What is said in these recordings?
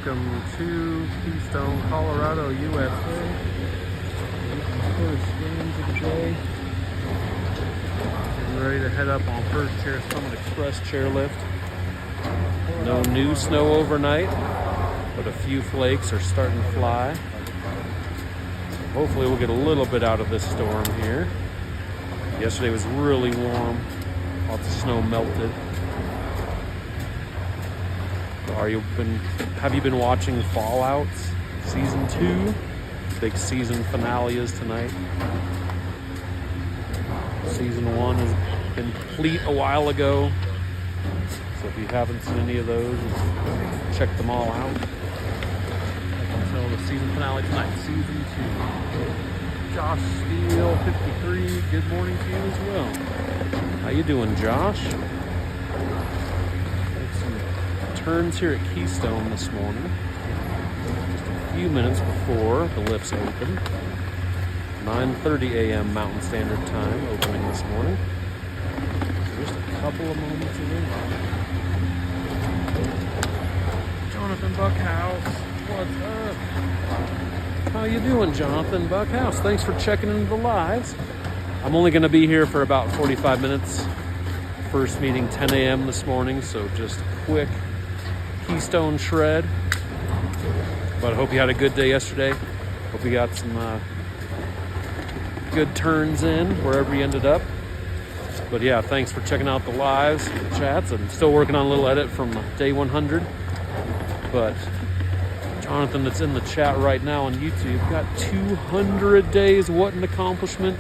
Welcome to Keystone, Colorado, USA. First games of the day. Getting ready to head up on first chair Summit Express chairlift. No new snow overnight, but a few flakes are starting to fly. So hopefully we'll get a little bit out of this storm here. Yesterday was really warm. Lots of snow melted. Have you been watching Fallout Season 2? Big season finale is tonight. Season 1 has been complete a while ago. So if you haven't seen any of those, check them all out. Until the season finale tonight, Season 2. Josh Steele, 53. Good morning to you as well. How you doing, Josh? Turns here at Keystone this morning. Just a few minutes before the lifts open. 9:30 a.m. Mountain Standard Time opening this morning. So just a couple of moments away. Jonathan Buckhouse, what's up? How you doing, Jonathan Buckhouse? Thanks for checking into the lives. I'm only going to be here for about 45 minutes. First meeting 10 a.m. this morning, so just a quick Keystone shred. But I hope you had a good day yesterday. Hope you got some good turns in wherever you ended up. But yeah, thanks for checking out the lives, the chats. I'm still working on a little edit from day 100. But Jonathan, that's in the chat right now on YouTube, got 200 days. What an accomplishment.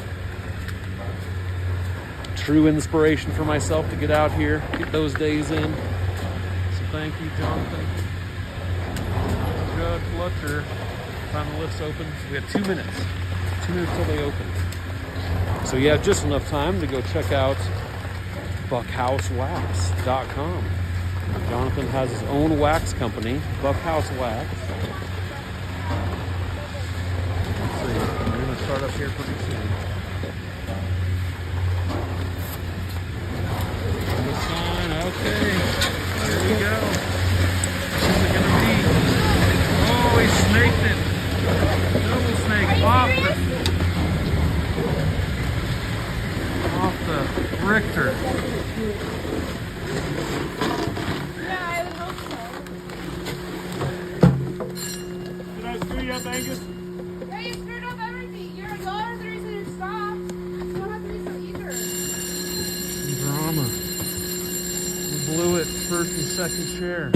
True inspiration for myself to get out here, get those days in. Thank you, Jonathan. Good Fletcher. Time the lifts open. We have 2 minutes. 2 minutes till they open. So yeah, just enough time to go check out buckhousewax.com. Jonathan has his own wax company, Buckhouse Wax. Let's see. We're going to start up here pretty soon. The sign, okay. Here we go. Who's it gonna be? Oh, he snaked it. Double snake off the Richter. Yeah, I would hope so. Did I screw you up, Angus? Yeah, you screwed up everything. You're the reason it stopped. You don't have to be so eager. Drama. Blew it first and second chair.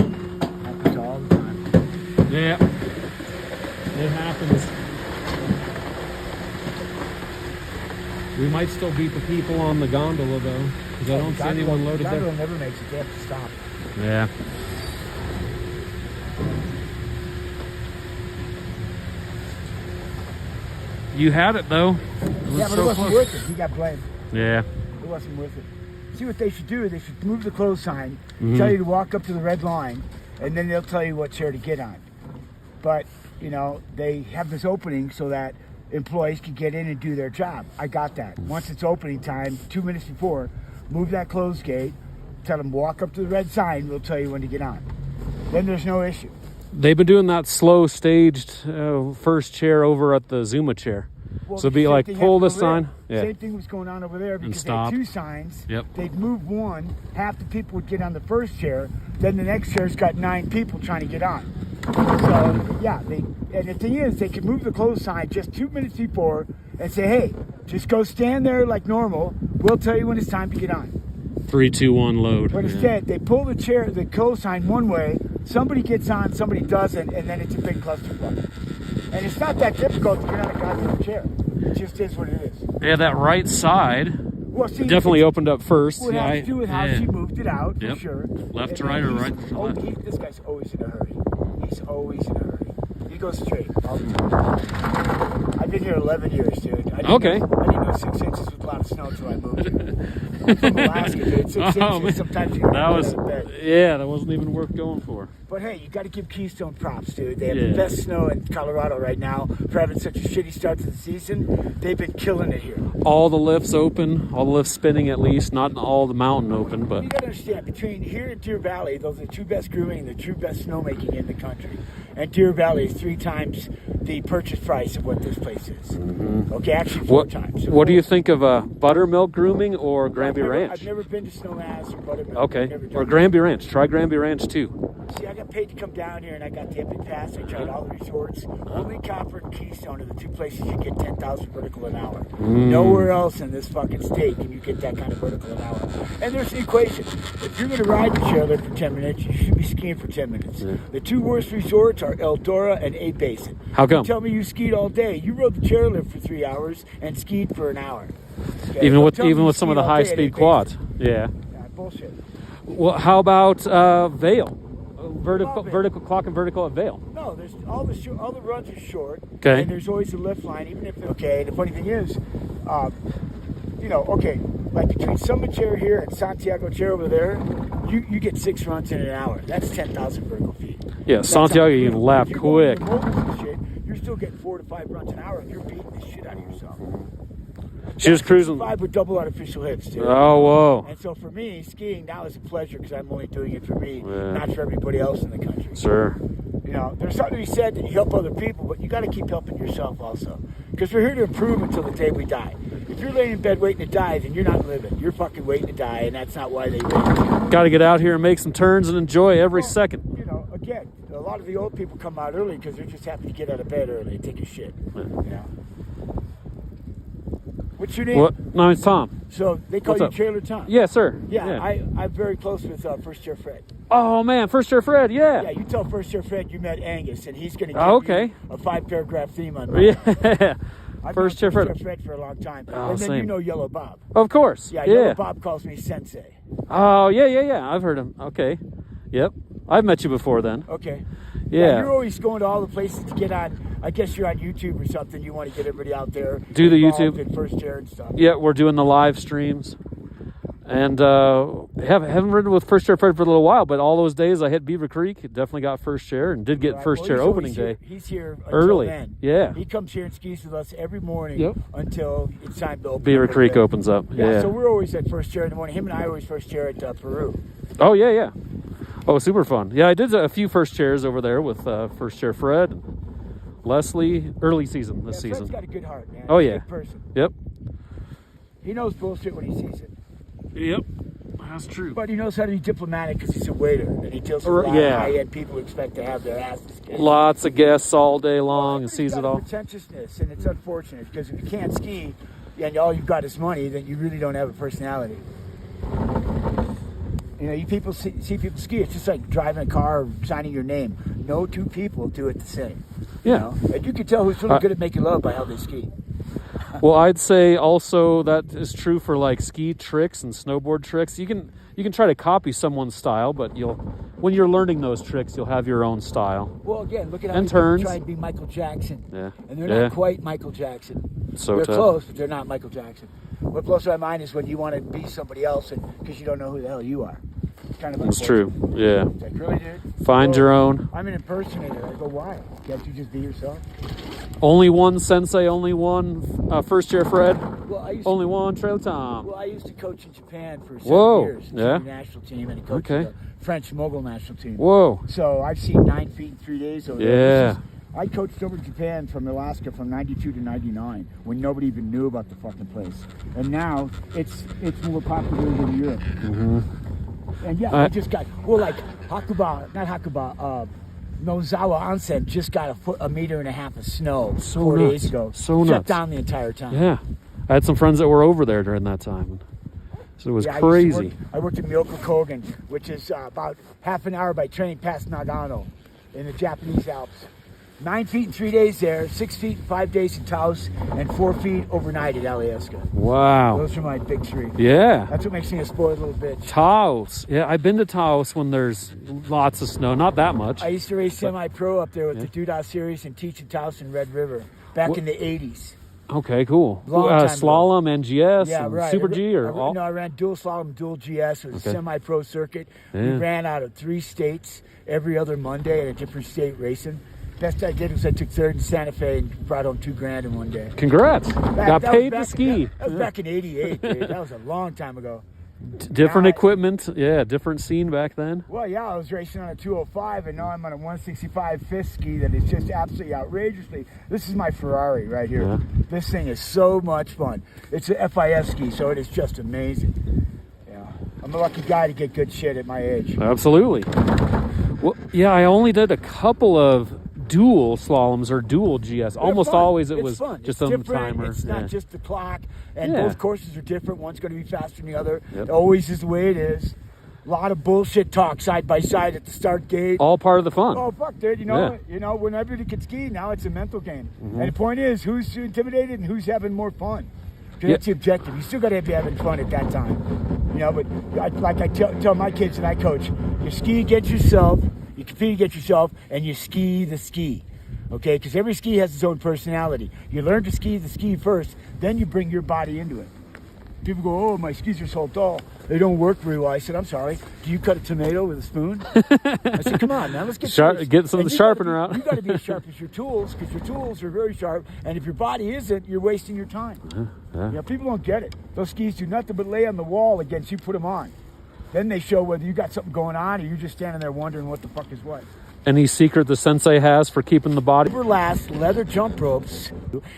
Happens all the time. Yeah, it happens. We might still beat the people on the gondola though, because I don't see anyone loaded there. Gondola never makes it. They have to stop. Yeah. You had it though. Yeah, but it wasn't worth it. He got blamed. Yeah. It wasn't worth it. See what they should do? They should move the close sign, tell you to walk up to the red line, and then they'll tell you what chair to get on. But, you know, they have this opening so that employees can get in and do their job. I got that. Once it's opening time, 2 minutes before, move that closed gate, tell them walk up to the red sign, we'll tell you when to get on. Then there's no issue. They've been doing that slow staged first chair over at the Zuma chair. Well, so it'd be like pull the sign. Yeah. Same thing was going on over there because they had 2 signs. Yep. They'd move one, half the people would get on the first chair, then the next chair's got 9 people trying to get on. So yeah, and the thing is they could move the closed sign just 2 minutes before and say, hey, just go stand there like normal. We'll tell you when it's time to get on. 3, 2, 1 load. But instead they pull the closed sign one way, somebody gets on, somebody doesn't, and then it's a big clusterfuck. And it's not that difficult to get on a goddamn chair. It just is what it is. Yeah, that right side definitely opened up first. Well, it has to do with how she moved it out, for sure. Left to right or right to left? This guy's always in a hurry. He's always in a hurry. He goes straight all the time. I've been here 11 years, dude. I didn't know 6 inches with a lot of snow until I moved here. I'm from Alaska, dude. 6 inches, sometimes you don't know bed. Yeah, that wasn't even worth going for. But But hey, you got to give Keystone props, dude. They have Yeah. the best snow in Colorado right now for having such a shitty start to the season. They've been killing it here. All the lifts open, all the lifts spinning at least, not all the mountain open, but You got to understand, between here and Deer Valley, those are the two best grooming and the two best snowmaking in the country. And Deer Valley is 3 times the purchase price of what this place is. Okay, actually 4 times. So what do you think of buttermilk grooming or Granby Ranch? I've never been to Snowmass or Buttermilk. Okay, I've never done or it. Granby Ranch. Try Granby Ranch too. See, I got paid to come down here, and I got the Epic Pass. I tried all the resorts. Only Copper and Keystone are the 2 places you get 10,000 vertical an hour. Nowhere else in this fucking state can you get that kind of vertical an hour. And there's the equation. If you're going to ride the chairlift for 10 minutes, you should be skiing for 10 minutes. The 2 worst resorts are Eldora and A Basin. How come? Tell me you skied all day. You rode the chairlift for 3 hours and skied for an hour. Okay? Even Don't with tell me even you with some of skied the all high day at A speed Basin. quads. Yeah. Yeah, bullshit. Well, how about Vail? Vertical, Love it. vertical clock and vertical at Vail. No, there's all the runs are short. Okay. And there's always a lift line, even if okay. The funny thing is, okay, like between Summit Chair here and Santiago Chair over there, you get 6 runs in an hour. That's 10,000 vertical feet. Yeah, That's Santiago, how- you can lap if you're quick. going to the moguls and shit, you're still getting 4 to 5 runs an hour, and you're beating the shit out of yourself. She was cruising. 5 with double artificial hips, dude. Oh, whoa. And so for me, skiing now is a pleasure because I'm only doing it for me, Yeah. not for everybody else in the country. Sure. You know, there's something to be said that you help other people, but you got to keep helping yourself also. Because we're here to improve until the day we die. If you're laying in bed waiting to die, then you're not living. You're fucking waiting to die, and that's not why they live. Got to get out here and make some turns and enjoy every second. You know, again, a lot of the old people come out early because they're just happy to get out of bed early and take a shit. You know. What's your name? What? No, it's Tom. So they call What's you up? Trailer Tom. Yeah, sir. Yeah, I'm very close with First Year Fred. Oh, man. First year Fred. Yeah, Yeah. you tell First Year Fred you met Angus, and he's going to give Oh, okay. you a 5-paragraph theme on mine. Yeah. I've First known year First Fred. Year Fred for a long time. Oh, And then same. you know Yellow Bob. Of course. Yeah, Yeah. Yellow Bob calls me Sensei. Oh, yeah. I've heard him. Okay. Yep. I've met you before then. Okay. Yeah. You're always going to all the places to get on. I guess you're on YouTube or something. You want to get everybody out there. Do the involved YouTube. in First Year and stuff. Yeah, we're doing the live streams. And haven't ridden with First Chair Fred for a little while, but all those days I hit Beaver Creek, definitely got first chair and did get Right. first Well, chair he's opening always day. here. He's here until Early. then. Yeah. He comes here and skis with us every morning Yep. until it's time to open. Beaver up a Creek bit. opens up. Yeah, Yeah. so we're always at First Chair in the morning. Him and I are always First Chair at Peru. Oh, yeah. Oh, super fun. Yeah, I did a few first chairs over there with First Chair Fred, Leslie, early season this Yeah, Fred's season. got a good heart, man. Oh, He's a yeah. good person. Yep. He knows bullshit when he sees it. Yep. That's true. But he knows how to be diplomatic because he's a waiter and he deals with a lot Yeah. of high-end people who expect to have their asses kicked. Lots of guests all day long and Everybody's sees got it a all. pretentiousness, and it's unfortunate because if you can't ski and all you've got is money, then you really don't have a personality. You know, you people see people ski. It's just like driving a car or signing your name. No 2 people do it the same. Yeah. You know? And you can tell who's really good at making love by how they ski. Well, I'd say also that is true for like ski tricks and snowboard tricks. You can try to copy someone's style, but when you're learning those tricks, you'll have your own style. Well, again, look at how And many people turns. try to be Michael Jackson. Yeah. And they're Yeah. not quite Michael Jackson. So they're tough. close, but they're not Michael Jackson. What blows my mind is when you want to be somebody else because you don't know who the hell you are. It's kind of It's true. Yeah. It's like, really, dude? Find Well, your own. I'm an impersonator. I go, why? Can't you just be yourself? Only one sensei, only one First Chair Fred, Well, I used only one Trailer Tom. Well, I used to coach in Japan for 7 Whoa, years. yeah. The national team and I coached Okay. the French mogul national team. Whoa. So I've seen 9 feet in 3 days over there. Yeah. This is- I coached over Japan from Alaska from 92 to 99 when nobody even knew about the fucking place. And now it's more popular than Europe. Mm-hmm. And yeah, I just got, like Nozawa Onsen just got a meter and a half of snow So 4 nuts. days ago. So Shut nuts. down the entire time. Yeah. I had some friends that were over there during that time. So it was Yeah, crazy. I worked in Myokokogen, which is about half an hour by train past Nagano in the Japanese Alps. 9 feet in 3 days there, 6 feet in 5 days in Taos, and 4 feet overnight at Alyeska. Wow. Those are my big 3. Yeah. That's what makes me a spoiled little bitch. Taos. Yeah, I've been to Taos when there's lots of snow. Not that much. I used to race semi-pro up there with the Doodah Series and teach in Taos and Red River back in the 80s. Okay, cool. Long time ago. Slalom, NGS, Yeah, and right. Super G, or all? No, I ran dual slalom, dual GS. It was a Okay. semi-pro circuit. We Yeah. ran out of 3 states every other Monday at a different state racing. Best I did was I took third in Santa Fe and brought home $2,000 in one day. Congrats. Got That was paid to back- ski. That was back in '88, dude. That was a long time ago. Different Now I- equipment. Yeah, different scene back then. Well, yeah, I was racing on a 205, and now I'm on a 165 fifth ski that is just absolutely outrageously. This is my Ferrari right here. Yeah. This thing is so much fun. It's an FIS ski, so it is just amazing. Yeah, I'm a lucky guy to get good shit at my age. Absolutely. Well, yeah, I only did a couple of dual slaloms or dual GS. They're Almost fun. always it It's was fun. just It's a different. timer. It's not just the clock, and Yeah. both courses are different. One's going to be faster than the other. Yep. It always is the way it is. A lot of bullshit talk side by side at the start gate. All part of the fun. Oh fuck, dude! You know, when everybody can ski, now it's a mental game. Mm-hmm. And the point is, who's intimidated and who's having more fun? Because Yeah. that's the objective. You still got to be having fun at that time. You know, but like I tell my kids that I coach, you ski against yourself, you compete against yourself, and you ski the ski. Okay, because every ski has its own personality. You learn to ski the ski first, then you bring your body into it. People go, oh, my skis are so dull. They don't work very well. I said, I'm sorry. Do you cut a tomato with a spoon? I said, come on, man, let's get serious. Get some of And the you gotta sharpener out. You got to be as sharp as your tools, because your tools are very sharp. And if your body isn't, you're wasting your time. Yeah. You know, people don't get it. Those skis do nothing but lay on the wall against you put them on. Then they show whether you got something going on or you're just standing there wondering what the fuck is what. Any secret the sensei has for keeping the body? Everlast leather jump ropes,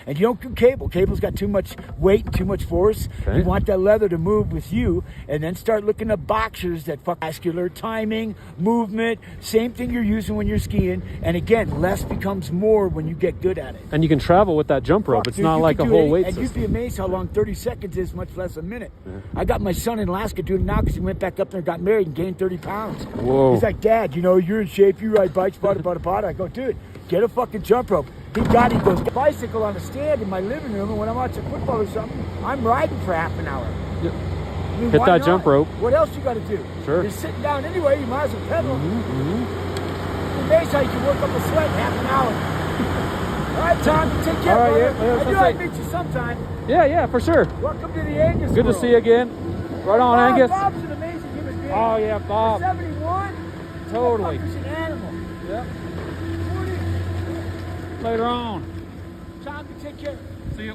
and you don't do cable. Cable's got too much weight and too much force. Okay. You want that leather to move with you, and then start looking at boxers that fuck vascular timing, movement, same thing you're using when you're skiing. And again, less becomes more when you get good at it. And you can travel with that jump rope. Fuck, It's dude, not you like a can do whole it, weight and system. you'd be amazed how long 30 seconds is, much less a minute. I got my son in Alaska doing it now because he went back up there and got married and gained 30 pounds. Whoa. He's like, Dad, you know, you're in shape, you ride bikes, bada. I go, dude, get a fucking jump rope. He goes, bicycle on a stand in my living room, and when I'm watching football or something, I'm riding for half an hour. Yeah. I mean, Hit why that not? jump rope. What else you got to do? Sure. You're sitting down anyway, you might as well pedal. Mm-hmm. It's amazing how you can work up a sweat in half an hour. All right, Tom, you take care, All right, brother. yeah, I let's knew I'd say- meet you sometime. Yeah, for sure. Welcome to the Angus Good to world. see you again. Right on, Angus. Bob's an amazing human being. Oh, yeah, Bob. 71? Totally. That fucker's an animal. Yep. 40. Later on. Tom, you take care. See you.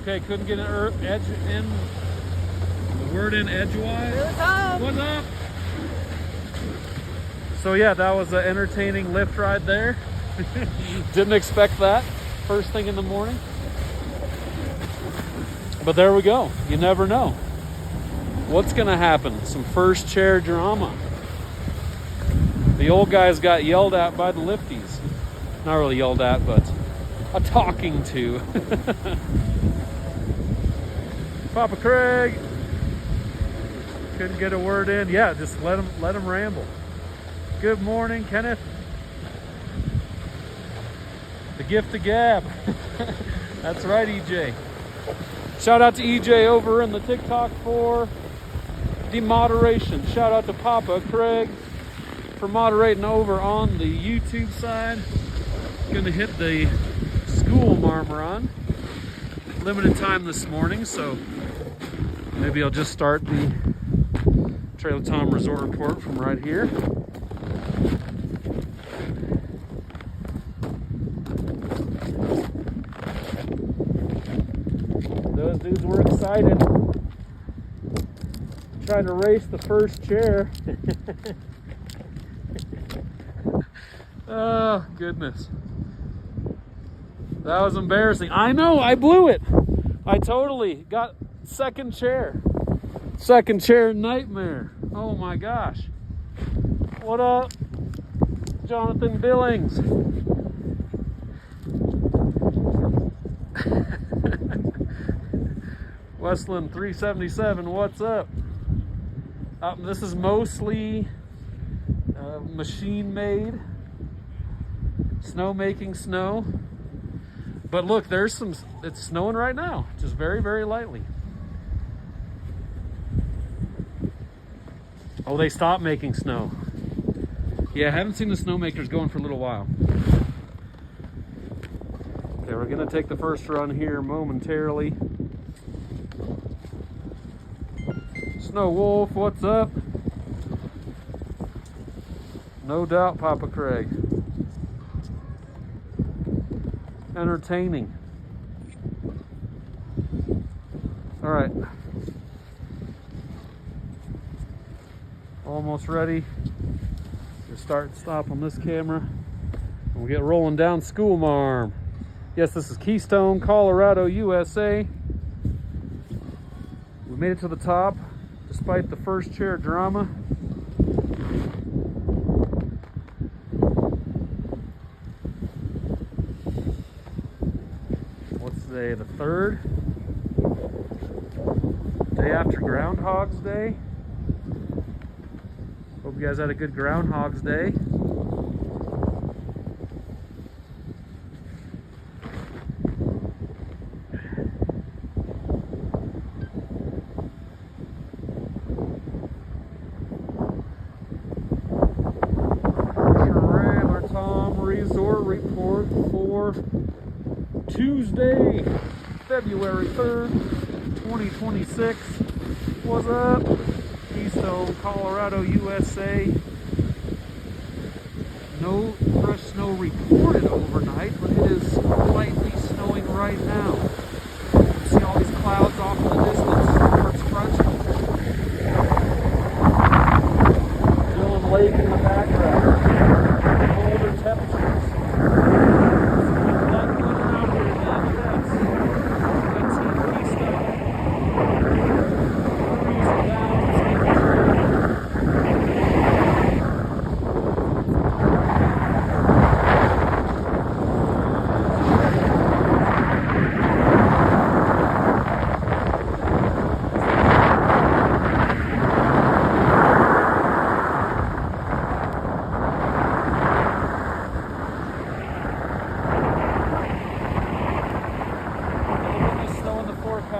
Okay, couldn't get an edge in. The word in edgewise. What's up? What's up? So yeah, that was an entertaining lift ride there. Didn't expect that first thing in the morning. But there we go. You never know. What's gonna happen? Some first chair drama. The old guys got yelled at by the lifties. Not really yelled at, but a talking to. Papa Craig couldn't get a word in. Yeah, just let him ramble. Good morning, Kenneth. The gift of gab. That's right, EJ. Shout out to EJ over in the TikTok for the moderation. Shout out to Papa Craig for moderating over on the YouTube side. Gonna hit the School Marm run. Limited time this morning, so maybe I'll just start the Trailer Tom Resort Report from right here. Those dudes were excited. Tried to race the first chair. Oh, goodness. That was embarrassing. I know, I blew it. I totally got second chair. Second chair nightmare. Oh my gosh. What up, Jonathan Billings? Westland 377, what's up? This is mostly machine made snow making snow. But look, there's some, it's snowing right now, just very, very lightly. Oh, they stopped making snow. Yeah, I haven't seen the snowmakers going for a little while. Okay, we're gonna take the first run here momentarily. Snow Wolf, what's up? No doubt, Papa Craig. Entertaining. All right. Almost ready. We'll start and stop on this camera. And we'll get rolling down School Marm. Yes, this is Keystone, Colorado, USA. We made it to the top despite the first chair drama. What's today? The 3rd? Day after Groundhog's Day. Hope you guys had a good Groundhog's Day. Report for Tuesday, February 3rd, 2026. What's up? Keystone, Colorado, USA. No fresh snow reported overnight, but it is lightly snowing right now. You can see all these clouds off in the distance. It's crunching. Dillon Lake in the background. Colder temperatures.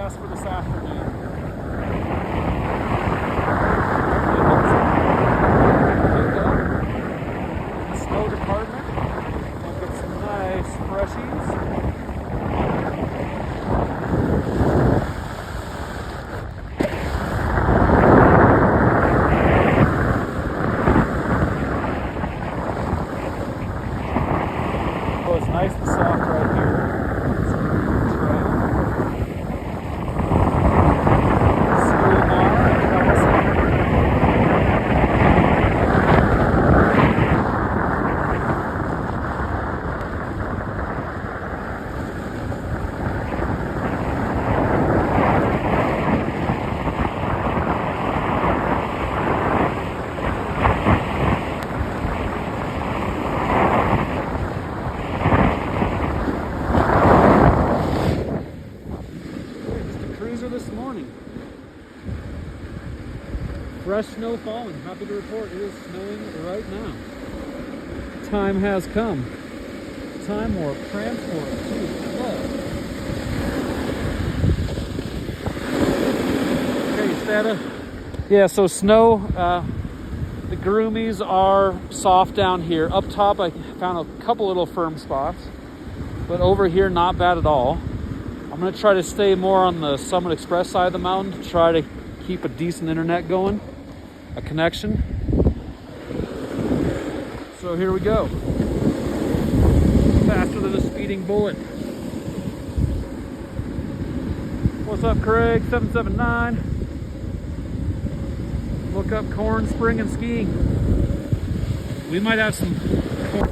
For this afternoon. The snow department and get some nice freshies. Oh, it's nice and soft right here. This morning. Fresh snow falling. Happy to report it is snowing right now. Time has come. Time warp, transport to love. Okay, Stata. Yeah, so snow, the groomies are soft down here. Up top I found a couple little firm spots, but over here not bad at all. I'm going to try to stay more on the Summit Express side of the mountain to try to keep a decent internet going, a connection. So here we go. Faster than a speeding bullet. What's up, Craig? 779. Look up corn, spring, and skiing. We might have some corn.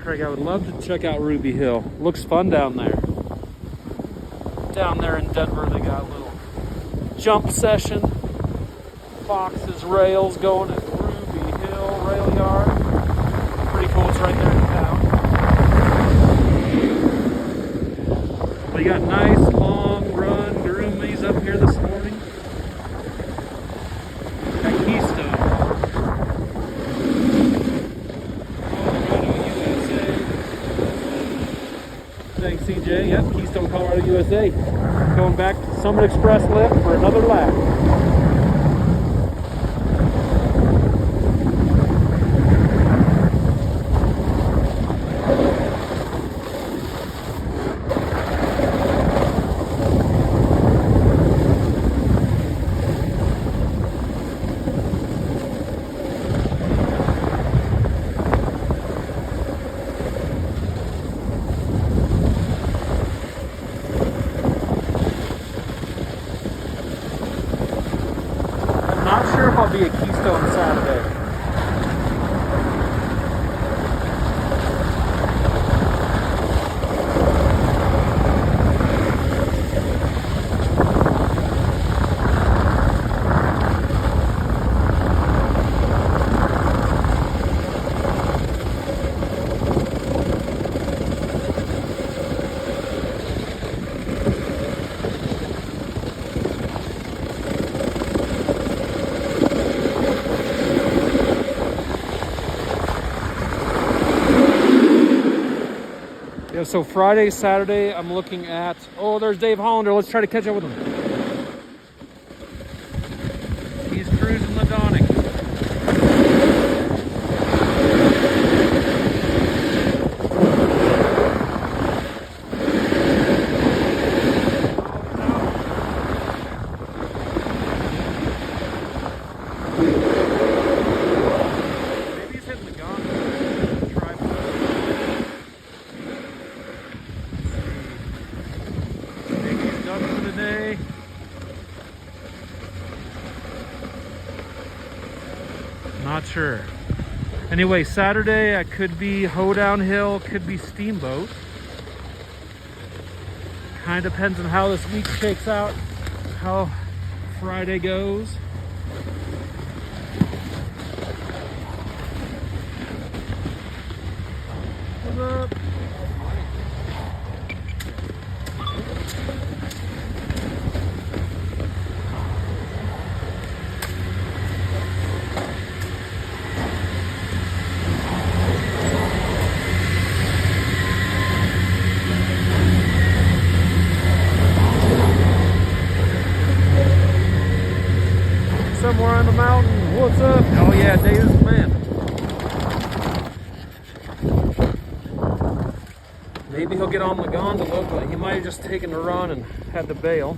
Craig, I would love to check out Ruby Hill. Looks fun down there. Down there in Denver, they got a little jump session. Boxes, rails going at Ruby Hill Rail Yard. Pretty cool, it's right there in town. But you got nice long run groomies up here this morning at Keystone. Thanks, CJ. Yep, Keystone, Colorado, USA. Going back to Summit Express lift for another lap. I'll be at Keystone Saturday. Yeah, so Friday, Saturday, I'm looking at, oh, there's Dave Hollander. Let's try to catch up with him. He's cruising Ladonic. Maybe he's hitting the gondola. Try. Done for the day. Not sure. Anyway, Saturday I could be Hoedown Hill, could be Steamboat. Kind of depends on how this week shakes out, how Friday goes. What's up? Somewhere on the mountain. What's up? Oh yeah, Dave's the man. Maybe he'll get on the gondola, but he might have just taken a run and had to bail.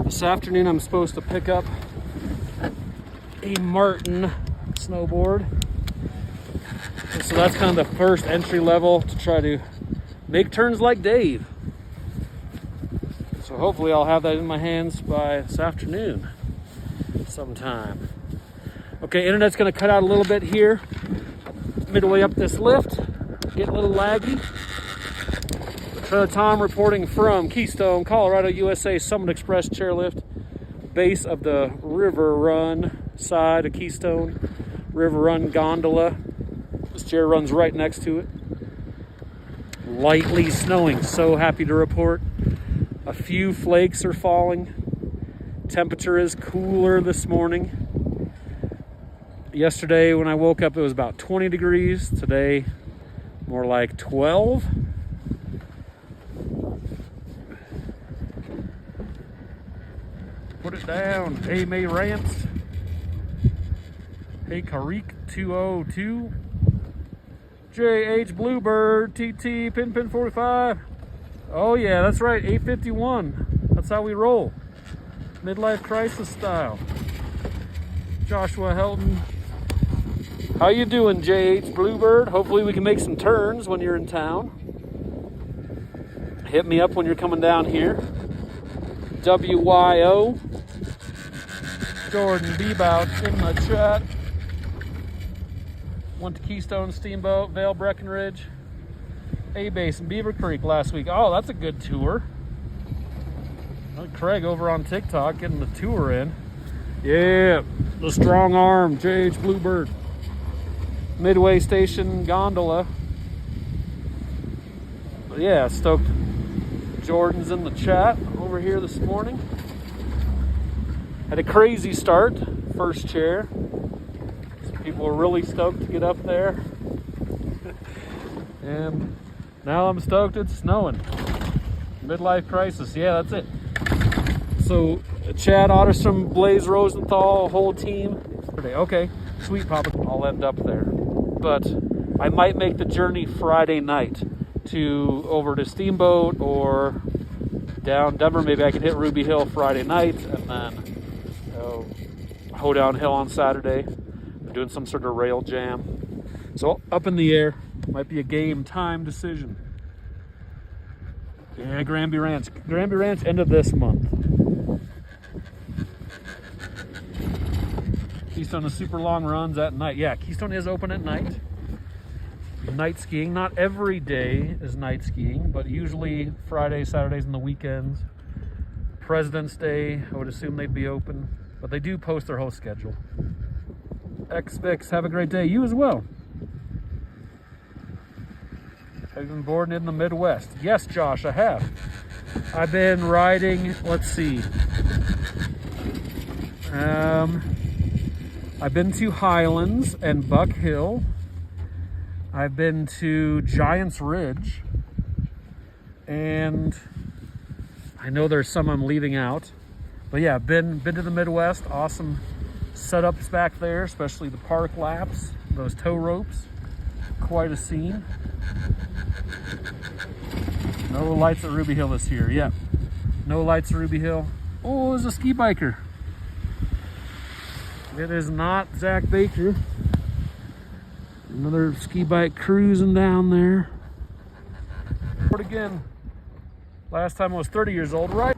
This afternoon I'm supposed to pick up a Martin snowboard. And so that's kind of the first entry level to try to make turns like Dave. So hopefully I'll have that in my hands by this afternoon sometime. Okay, internet's gonna cut out a little bit here. Midway up this lift, getting a little laggy. Trailer Tom reporting from Keystone, Colorado, USA, Summit Express chairlift, base of the River Run side of Keystone, River Run gondola. This chair runs right next to it. Lightly snowing, so happy to report. A few flakes are falling. Temperature is cooler this morning. Yesterday when I woke up it was about 20 degrees. Today more like 12. Put it down. Hey May Rants. Hey Karik 202. JH Bluebird TT PinPin 45. Oh yeah, that's right, 851. That's how we roll. Midlife crisis style. Joshua Helton. How you doing, JH Bluebird? Hopefully we can make some turns when you're in town. Hit me up when you're coming down here. WYO. Jordan Bebout in the chat. Went to Keystone, Steamboat, Vail, Breckenridge, A-Base, and Beaver Creek last week. Oh, that's a good tour. Craig over on TikTok getting the tour in. Yeah, the strong arm, JH Bluebird. Midway Station gondola. But yeah, stoked. Jordan's in the chat over here this morning. Had a crazy start, first chair. People were really stoked to get up there. And now I'm stoked it's snowing. Midlife crisis, yeah, that's it. So Chad Otterstrom, Blaze Rosenthal, whole team. Okay, sweet Papa, I'll end up there. But I might make the journey Friday night over to Steamboat or down Denver. Maybe I can hit Ruby Hill Friday night and then Hoedown Hill on Saturday. I'm doing some sort of rail jam. So up in the air. Might be a game time decision. Yeah, Granby Ranch. Granby Ranch end of this month. Keystone is super long runs at night. Yeah, Keystone is open at night. Night skiing. Not every day is night skiing, but usually Fridays, Saturdays, and the weekends. President's Day, I would assume they'd be open, but they do post their whole schedule. X-Bix, have a great day. You as well. Have you been boarding in the Midwest? Yes, Josh, I have. I've been riding, let's see. I've been to Highlands and Buck Hill. I've been to Giants Ridge. And I know there's some I'm leaving out. But yeah, been to the Midwest. Awesome setups back there, especially the park laps, those tow ropes. Quite a scene. No lights at Ruby Hill this year. Yep. No lights at Ruby Hill. Oh, there's a ski biker. It is not Zach Baker. Another ski bike cruising down there. But again, last time I was 30 years old, right?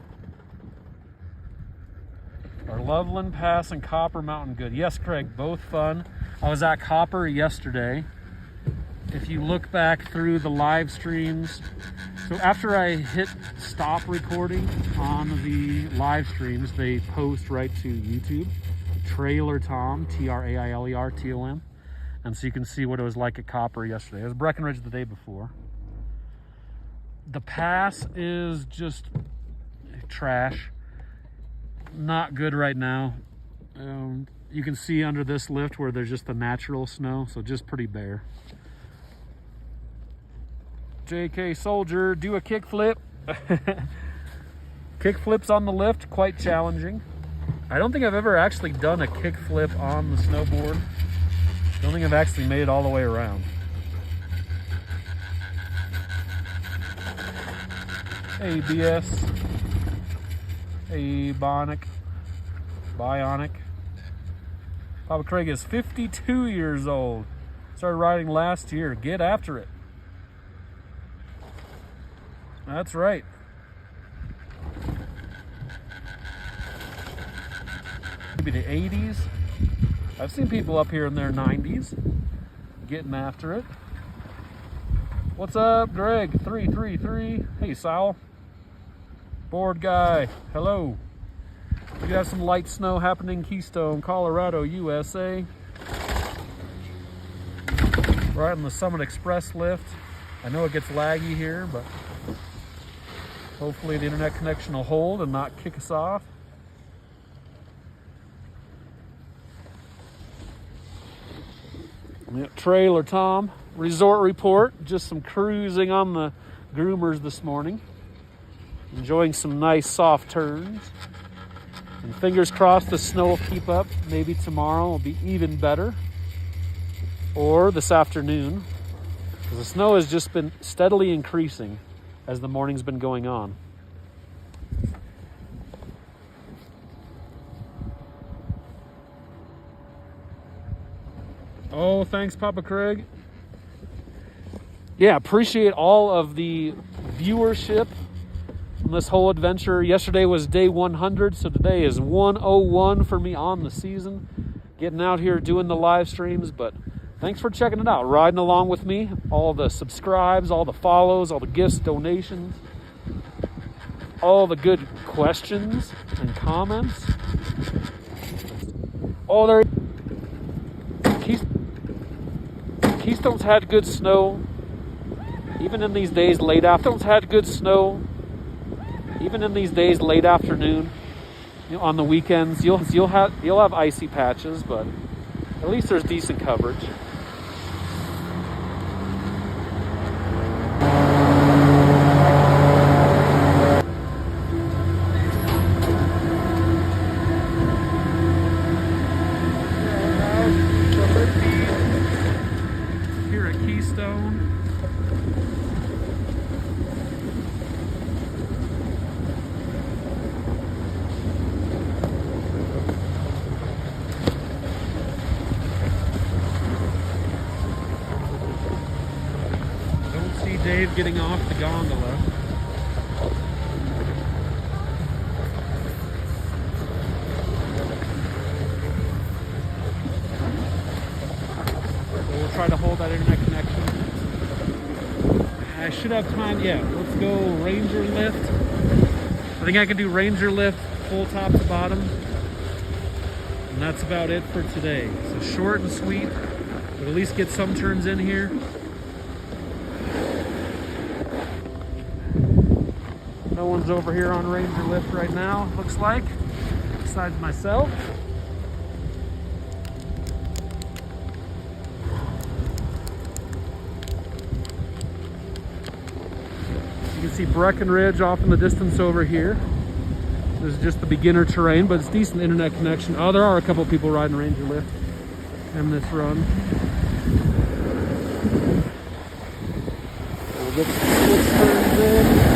Our Loveland Pass and Copper Mountain good. Yes, Craig, both fun. I was at Copper yesterday. If you look back through the live streams, so after I hit stop recording on the live streams, they post right to YouTube. Trailer Tom, Trailertom. And so you can see what it was like at Copper yesterday. It was Breckenridge the day before. The pass is just trash. Not good right now. You can see under this lift where there's just the natural snow, so just pretty bare. JK Soldier, do a kickflip. Kickflips on the lift, quite challenging. I don't think I've ever actually done a kickflip on the snowboard. Don't think I've actually made it all the way around. Hey BS. Hey Bionic. Papa Craig is 52 years old. Started riding last year. Get after it. That's right. Maybe the 80s. I've seen people up here in their 90s getting after it. What's up, Greg? 333. Hey, Sal. Board guy. Hello. We have some light snow happening in Keystone, Colorado, USA. Right on the Summit Express lift. I know it gets laggy here, but hopefully the internet connection will hold and not kick us off. Yep, Trailer Tom, resort report. Just some cruising on the groomers this morning. Enjoying some nice soft turns. And fingers crossed the snow will keep up. Maybe tomorrow will be even better. Or this afternoon. Because the snow has just been steadily increasing as the morning's been going on. Oh, thanks, Papa Craig. Yeah, appreciate all of the viewership on this whole adventure. Yesterday was day 100, so today is 101 for me on the season. Getting out here doing the live streams, but thanks for checking it out, riding along with me. All the subscribes, all the follows, all the gifts, donations, all the good questions and comments. Oh, there. Keystone's had good snow. Even in these days late afternoons, had good snow. Even in these days late afternoon, you know, on the weekends, you'll have icy patches, but at least there's decent coverage. Here at Keystone. Dave getting off the gondola. So we'll try to hold that internet connection. I should have time. Yeah, let's go Ranger lift. I think I can do Ranger lift full top to bottom. And that's about it for today. So short and sweet, but at least get some turns in here. No one's over here on Ranger lift right now, looks like, besides myself. You can see Breckenridge off in the distance over here. This is just the beginner terrain, but it's decent internet connection. Oh, there are a couple people riding Ranger lift in this run. We'll get some turns in.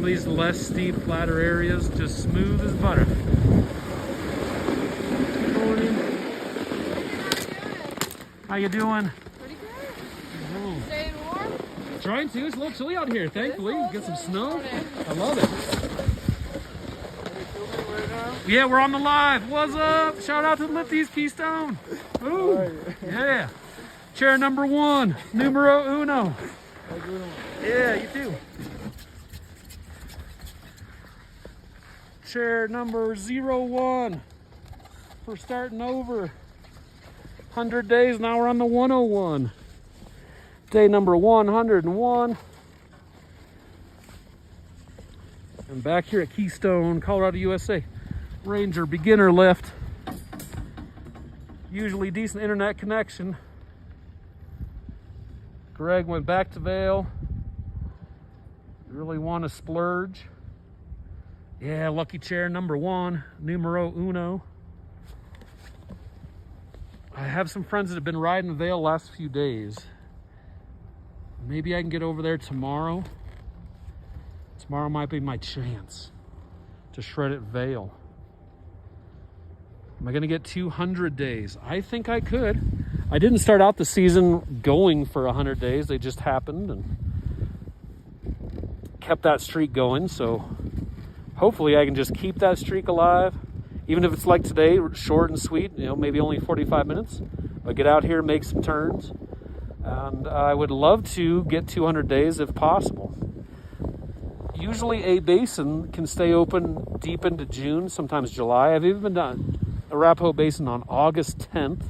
These less steep, flatter areas, just smooth as butter. Good morning. How you doing? Pretty good. Oh. Staying warm? Trying to. It's a little chilly out here, thankfully. Get some snow. I love it. Yeah, we're on the live. What's up? Shout out to the Lifties, Keystone. Ooh. Yeah. Chair number 1, numero uno. Yeah, you too. Chair number 01 for starting over. 100 days, now we're on the 101. Day number 101. And back here at Keystone, Colorado, USA. Ranger beginner lift. Usually decent internet connection. Greg went back to Vail. Really want to splurge. Yeah, lucky chair number 1, numero uno. I have some friends that have been riding Vail the last few days. Maybe I can get over there tomorrow. Tomorrow might be my chance to shred at Vail. Am I gonna get 200 days? I think I could. I didn't start out the season going for 100 days. They just happened and kept that streak going, so hopefully I can just keep that streak alive, even if it's like today, short and sweet, you know, maybe only 45 minutes, but get out here, make some turns. And I would love to get 200 days if possible. Usually a basin can stay open deep into June, sometimes July. I've even been done Arapahoe Basin on August 10th,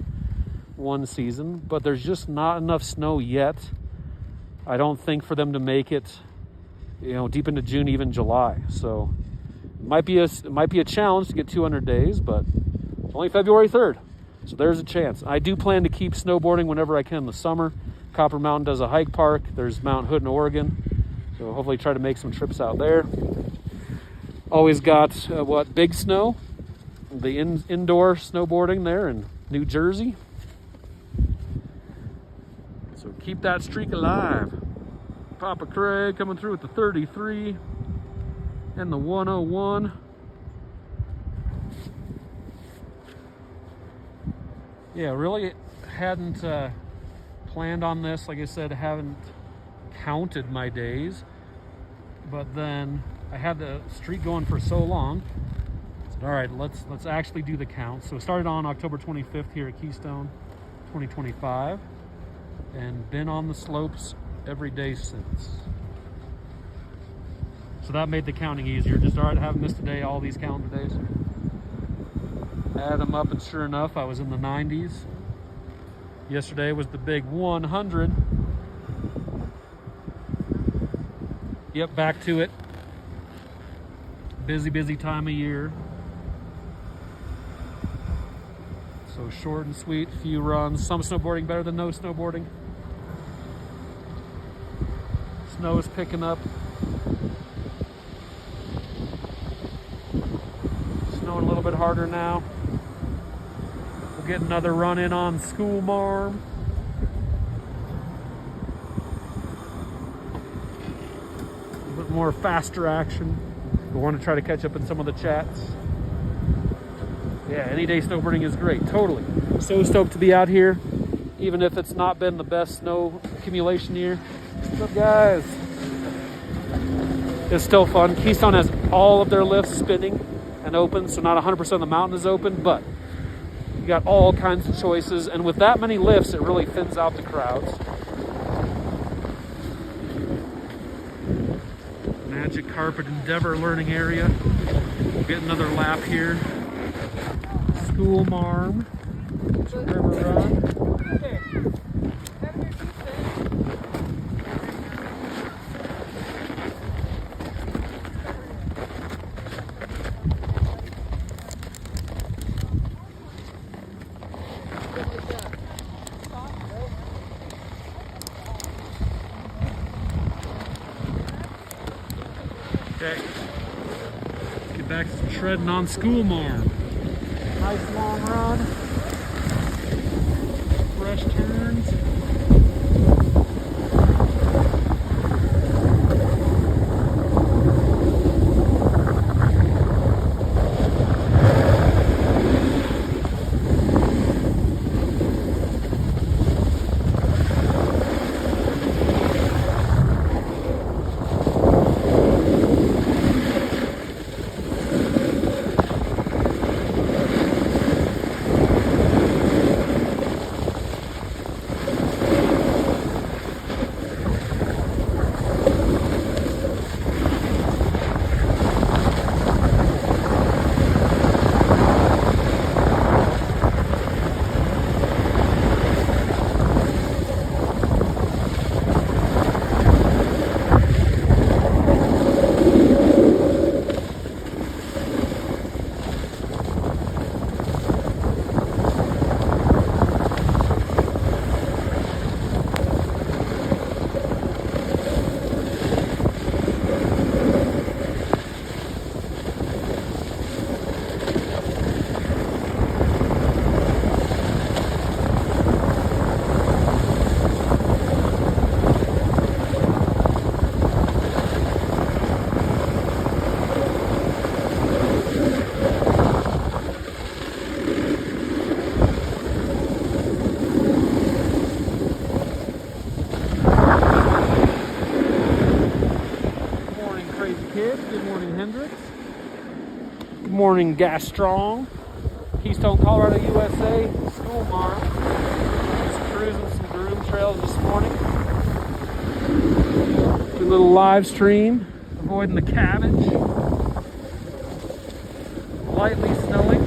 one season, but there's just not enough snow yet, I don't think, for them to make it, you know, deep into June, even July. So it might be a challenge to get 200 days, but it's only February 3rd, so there's a chance. I do plan to keep snowboarding whenever I can in the summer. Copper Mountain does a hike park. There's Mount Hood in Oregon, so hopefully try to make some trips out there. Always got big snow. the indoor snowboarding there in New Jersey. So keep that streak alive. Papa Craig coming through with the 33 and the 101. Yeah, really hadn't planned on this. Like I said, haven't counted my days. But then I had the streak going for so long. I said, all right, let's actually do the count. So it started on October 25th here at Keystone 2025 and been on the slopes every day since. So that made the counting easier. Just all right, I haven't missed a day, all these calendar days. Add them up, and sure enough, I was in the 90s. Yesterday was the big 100. Yep, back to it. Busy time of year. So short and sweet, few runs. Some snowboarding better than no snowboarding. Snow is picking up. Snowing a little bit harder now. We'll get another run in on School Marm. A little bit more faster action. We want to try to catch up in some of the chats. Yeah, any day snowboarding is great, totally. So stoked to be out here, even if it's not been the best snow accumulation year. What's up, guys? It's still fun. Keystone has all of their lifts spinning and open, so not 100% of the mountain is open, but you got all kinds of choices, and with that many lifts, it really thins out the crowds. Magic Carpet Endeavor learning area. We'll get another lap here. School Marm. River Run. Okay, let's get back to some shredding on School Marm. Nice long run. Fresh turns. Morning, Gas Strong, Keystone, Colorado, USA, School Marm. Just cruising some groom trails this morning. Do a little live stream, avoiding the cabbage. Lightly snowing.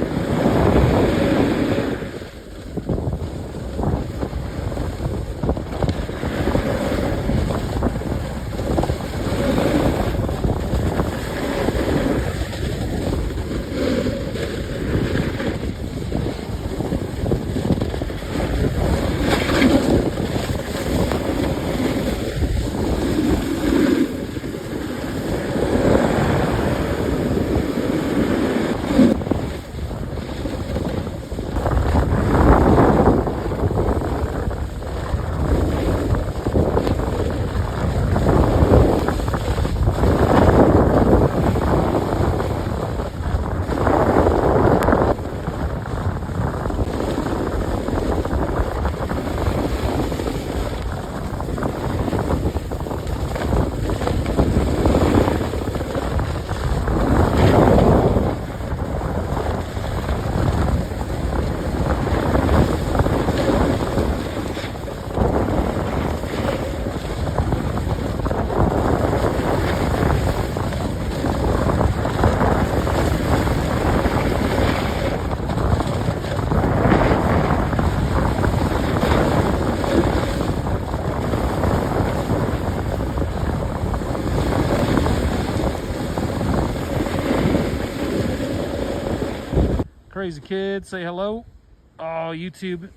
Crazy kid, say hello. Oh, YouTube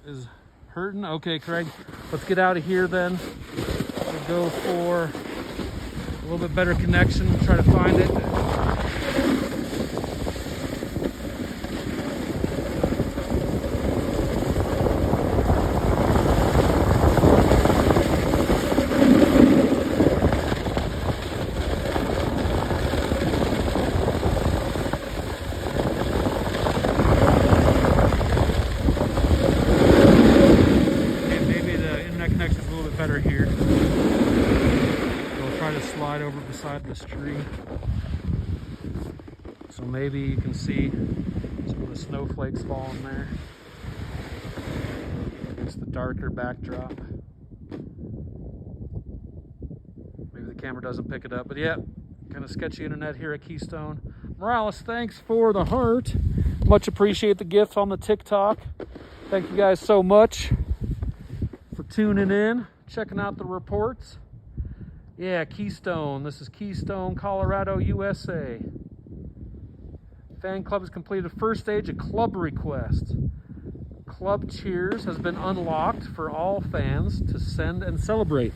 is hurting. Okay, Craig, let's get out of here then. We'll go for a little bit better connection, try to find it. Better here. We'll try to slide over beside this tree. So maybe you can see some of the snowflakes falling there. It's the darker backdrop. Maybe the camera doesn't pick it up, but yeah, kind of sketchy internet here at Keystone. Morales, thanks for the heart. Much appreciate the gift on the TikTok. Thank you guys so much for tuning in. Checking out the reports. Yeah, Keystone. This is Keystone, Colorado, USA. Fan club has completed first stage of club request. Club cheers has been unlocked for all fans to send and celebrate.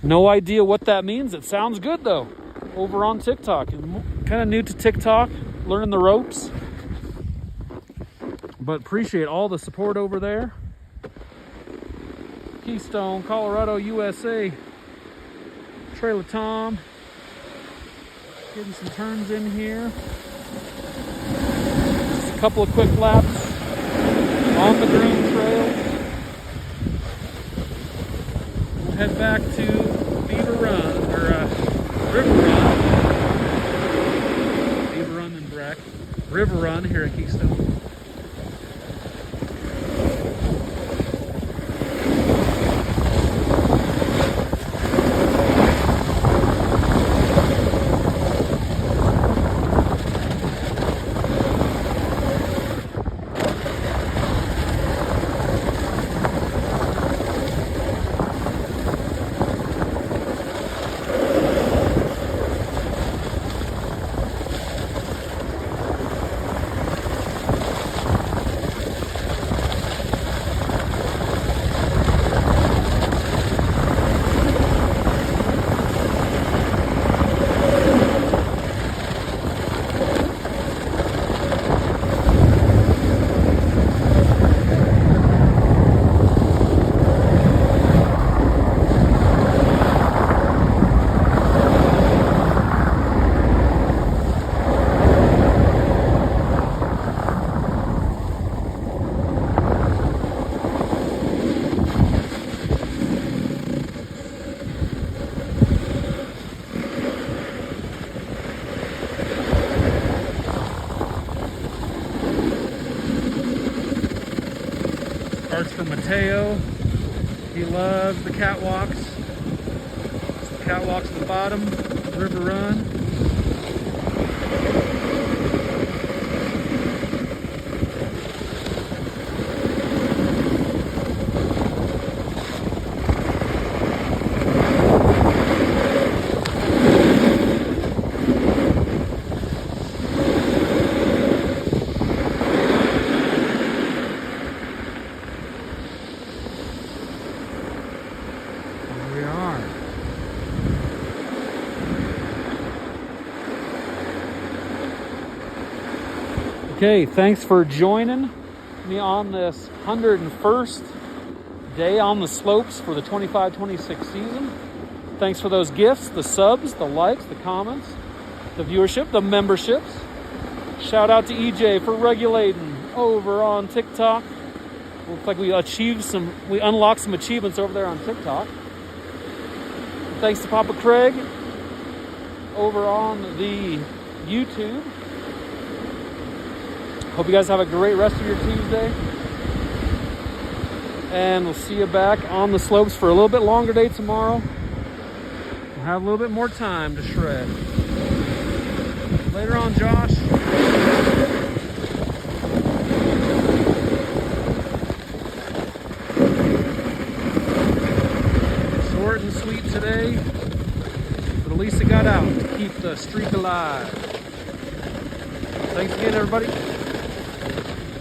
No idea what that means. It sounds good though. Over on TikTok. Kind of new to TikTok, learning the ropes. But appreciate all the support over there. Keystone, Colorado, USA. Trailer Tom. Getting some turns in here. Just a couple of quick laps on the green trail. We'll head back to Beaver Run, or River Run. Beaver Run and Breck. River Run here at Keystone. For Mateo, he loves the catwalks. The catwalks at the bottom, River Run. Okay, thanks for joining me on this 101st day on the slopes for the 25-26 season. Thanks for those gifts, the subs, the likes, the comments, the viewership, the memberships. Shout out to EJ for regulating over on TikTok. Looks like we unlocked some achievements over there on TikTok. Thanks to Papa Craig over on the YouTube. Hope you guys have a great rest of your Tuesday. And we'll see you back on the slopes for a little bit longer day tomorrow. We'll have a little bit more time to shred. Later on, Josh. Short and sweet today, but at least it got out to keep the streak alive. Thanks again, everybody.